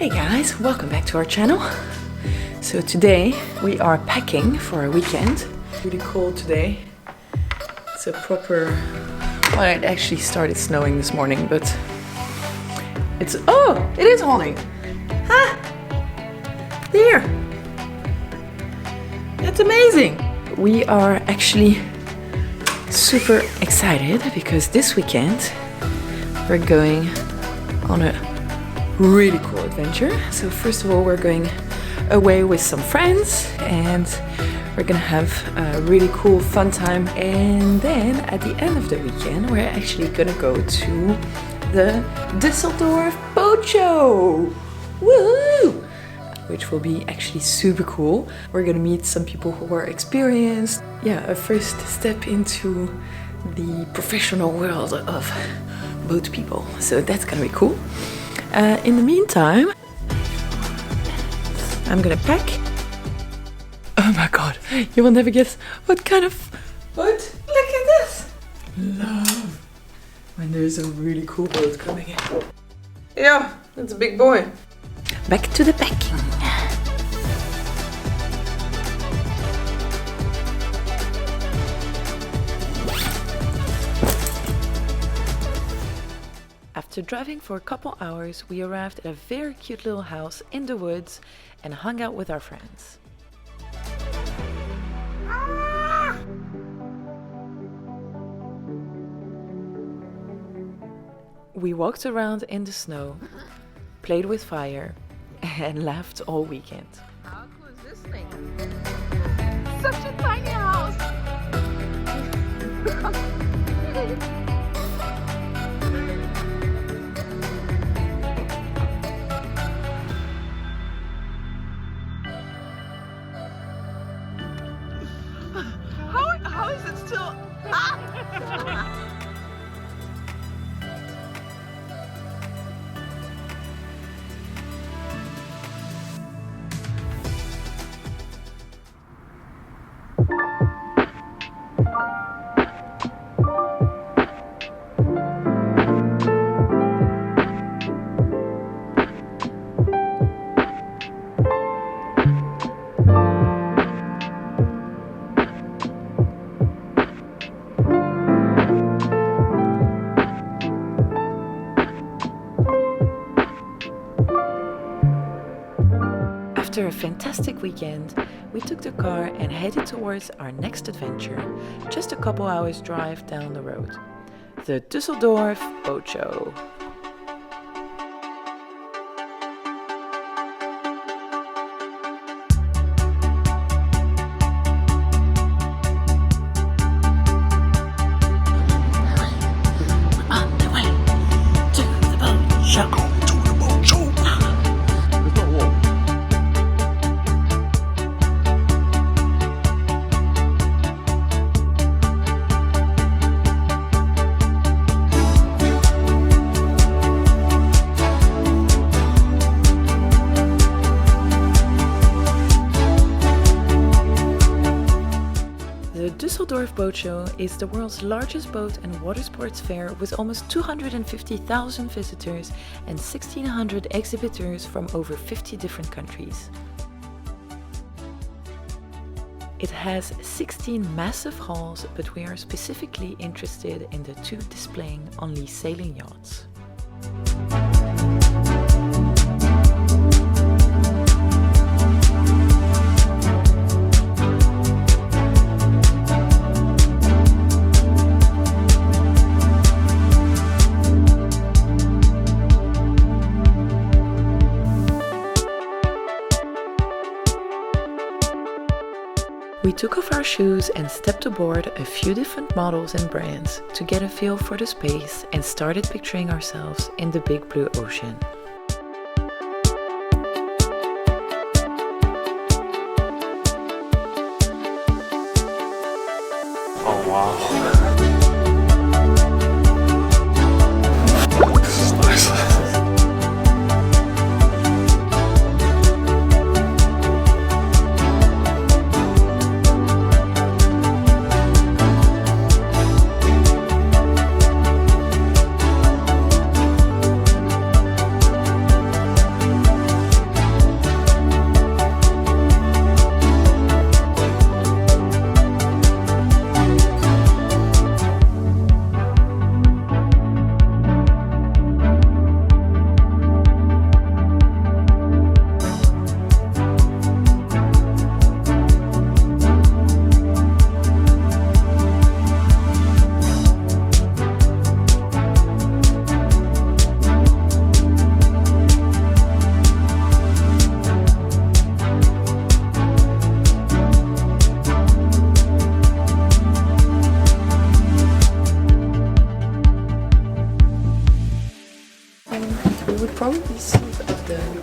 Hey guys, welcome back to our channel. So today we are packing for a weekend. Really cold today. It's a proper... Well, it actually started snowing this morning, but it's... Oh, it is holding. Ah, there. That's amazing. We are actually super excited because this weekend we're going on a really cool adventure. So first of all, we're going away with some friends and we're gonna have a really cool fun time, and then at the end of the weekend we're actually gonna go to the Dusseldorf Boat Show. Woo! Which will be actually super cool. We're gonna meet some people who are experienced. Yeah, a first step into the professional world of boat people. So that's gonna be cool. In the meantime, I'm gonna pack. Oh my god, you will never guess what kind of boat. Look at this. Love when there's a really cool boat coming in. Yeah, it's a big boy. Back to the packing. After driving for a couple hours, we arrived at a very cute little house in the woods and hung out with our friends. We walked around in the snow, played with fire, and laughed all weekend. How cool is this thing? Such a tiny house! How is it still? After a fantastic weekend, we took the car and headed towards our next adventure, just a couple hours drive down the road, the Dusseldorf Boat Show. On the way to the boat show. The Dusseldorf Boat Show is the world's largest boat and water sports fair with almost 250,000 visitors and 1,600 exhibitors from over 50 different countries. It has 16 massive halls, but we are specifically interested in the two displaying only sailing yachts. We took off our shoes and stepped aboard a few different models and brands to get a feel for the space and started picturing ourselves in the big blue ocean. Oh wow.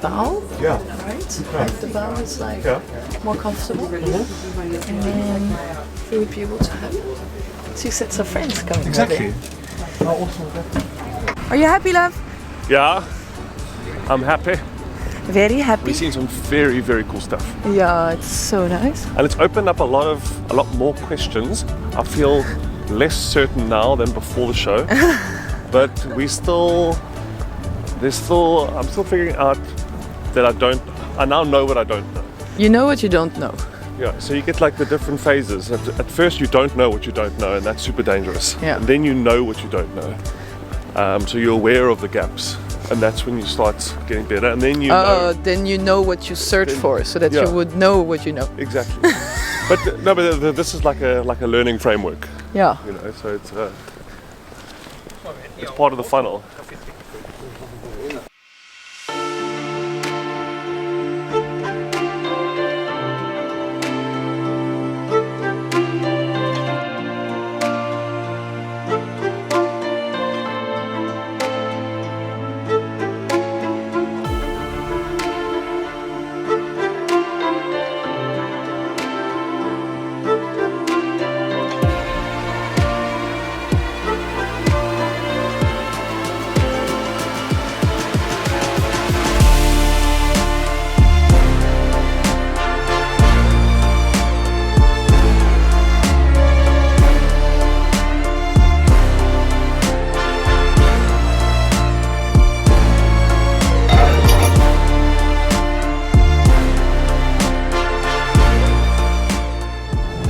bow. Yeah. Right? Yeah. The bow is like Yeah. more comfortable. And then we would be able to have 2 sets of friends coming. Exactly. Are you happy, love? Yeah, I'm happy. Very happy. We've seen some very, very cool stuff. Yeah, it's so nice. And it's opened up a lot more questions. I feel less certain now than before the show. But I'm still figuring out that I now know what I don't know. You know what you don't know. Yeah, so you get like the different phases. At first you don't know what you don't know, and that's super dangerous. Yeah. And then you know what you don't know. So you're aware of the gaps, and that's when you start getting better. And then you know. Then you know what you search for, so that yeah. you would know what you know. Exactly. but this is like a learning framework. Yeah. You know, so it's part of the funnel.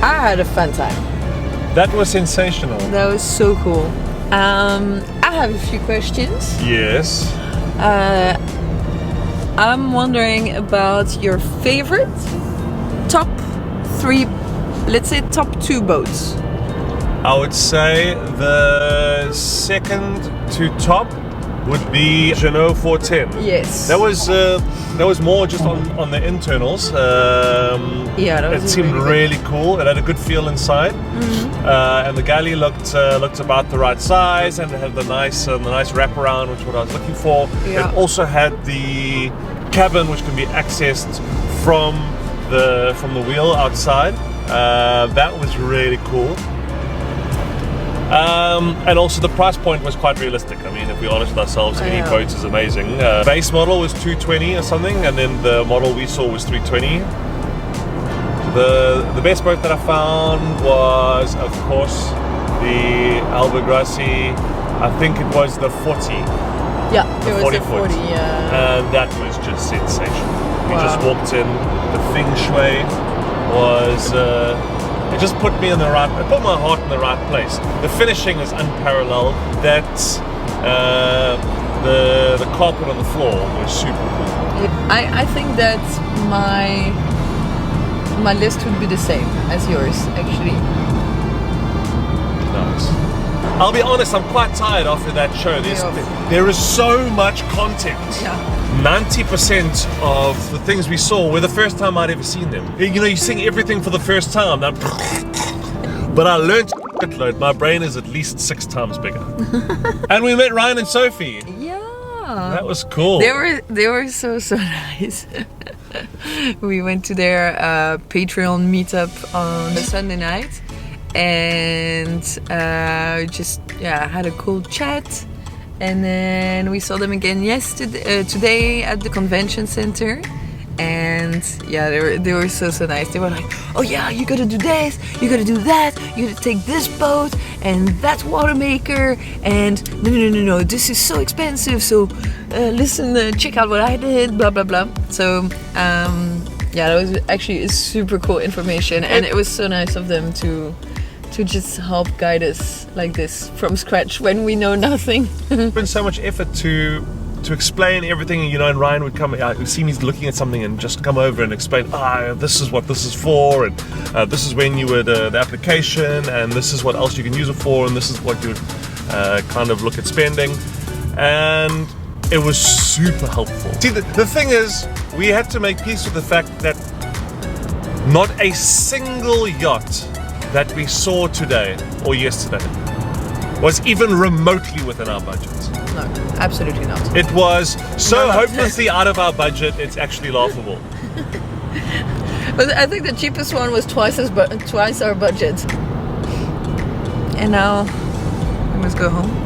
I had a fun time. That was sensational. That was so cool. I have a few questions. Yes. I'm wondering about your favorite top 3, let's say top 2 boats. I would say the second to top would be Jeanneau 410. Yes. That was more just on the internals. Yeah, that was it seemed really really cool. It had a good feel inside, and the galley looked about the right size, and it had the nice wraparound, which is what I was looking for. Yeah. It also had the cabin, which can be accessed from the wheel outside. That was really cool. And also the price point was quite realistic. I mean, if we're honest with ourselves, any boat is amazing. Base model was 220 or something, and then the model we saw was 320. The best boat that I found was, of course, the Albagrassi. I think it was the 40. Yeah, it was the 40 40, yeah. And that was just sensational. We Wow. just walked in. The feng shui was. It just put me in the right. It put my heart in the right place. The finishing is unparalleled. That the carpet on the floor was super cool. I think that my list would be the same as yours, actually. Nice. I'll be honest, I'm quite tired after that show. There is so much content. Yeah. 90% of the things we saw were the first time I'd ever seen them. You know, you sing everything for the first time. But I learned load. My brain is at least 6 times bigger. And we met Ryan and Sophie. Yeah. That was cool. They were so nice. We went to their Patreon meetup on a Sunday night, and just had a cool chat. And then we saw them again today at the convention center. And yeah, they were so nice. They were like, oh yeah, you gotta do this, you gotta do that, you gotta take this boat and that water maker, and no, this is so expensive, so listen, check out what I did, blah blah blah. So that was actually super cool information, and it was so nice of them to just help guide us like this from scratch when we know nothing. It's been so much effort to explain everything, you know, and Ryan would come, you see me looking at something and just come over and explain, this is what this is for, and this is when you would, the application, and this is what else you can use it for, and this is what you would kind of look at spending, and it was super helpful. See, the thing is, we had to make peace with the fact that not a single yacht that we saw today or yesterday was even remotely within our budget. No, absolutely not. It was so No. hopelessly out of our budget, it's actually laughable. But I think the cheapest one was twice our budget. And now we must go home.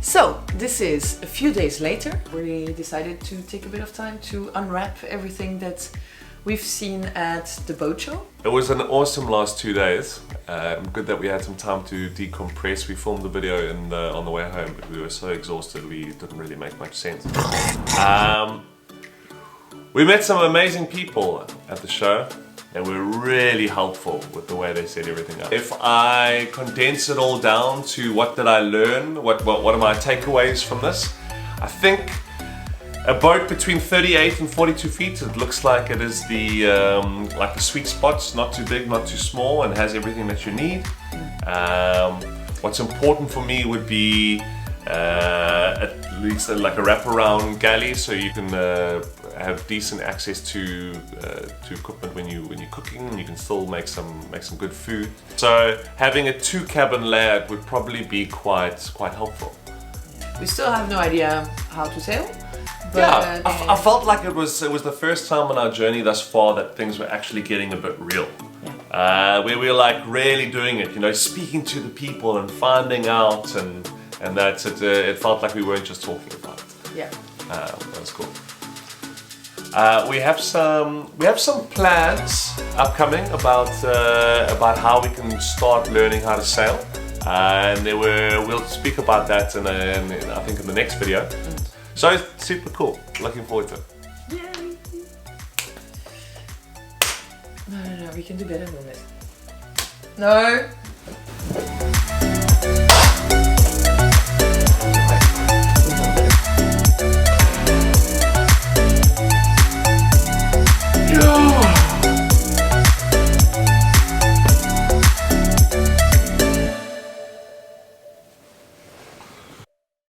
So, this is a few days later. We decided to take a bit of time to unwrap everything that we've seen at the boat show. It was an awesome last 2 days. Good that we had some time to decompress. We filmed the video on the way home, but we were so exhausted we didn't really make much sense. We met some amazing people at the show. They were really helpful with the way they set everything up. If I condense it all down to what did I learn, what are my takeaways from this, I think a boat between 38 and 42 feet, it looks like it is the like the sweet spots, not too big, not too small, and has everything that you need. What's important for me would be at least like a wraparound galley, so you can have decent access to equipment when you're cooking, and you can still make some good food. So having a 2-cabin layout would probably be quite helpful. We still have no idea how to sail. But, yeah, I felt like it was the first time on our journey thus far that things were actually getting a bit real. Yeah. Where we were like really doing it, you know, speaking to the people and finding out, and that it felt like we weren't just talking about it. Yeah. That was cool. We have some plans upcoming about how we can start learning how to sail, and we'll speak about that in I think in the next video. So it's super cool. Looking forward to it. Yay! No, we can do better than this. No.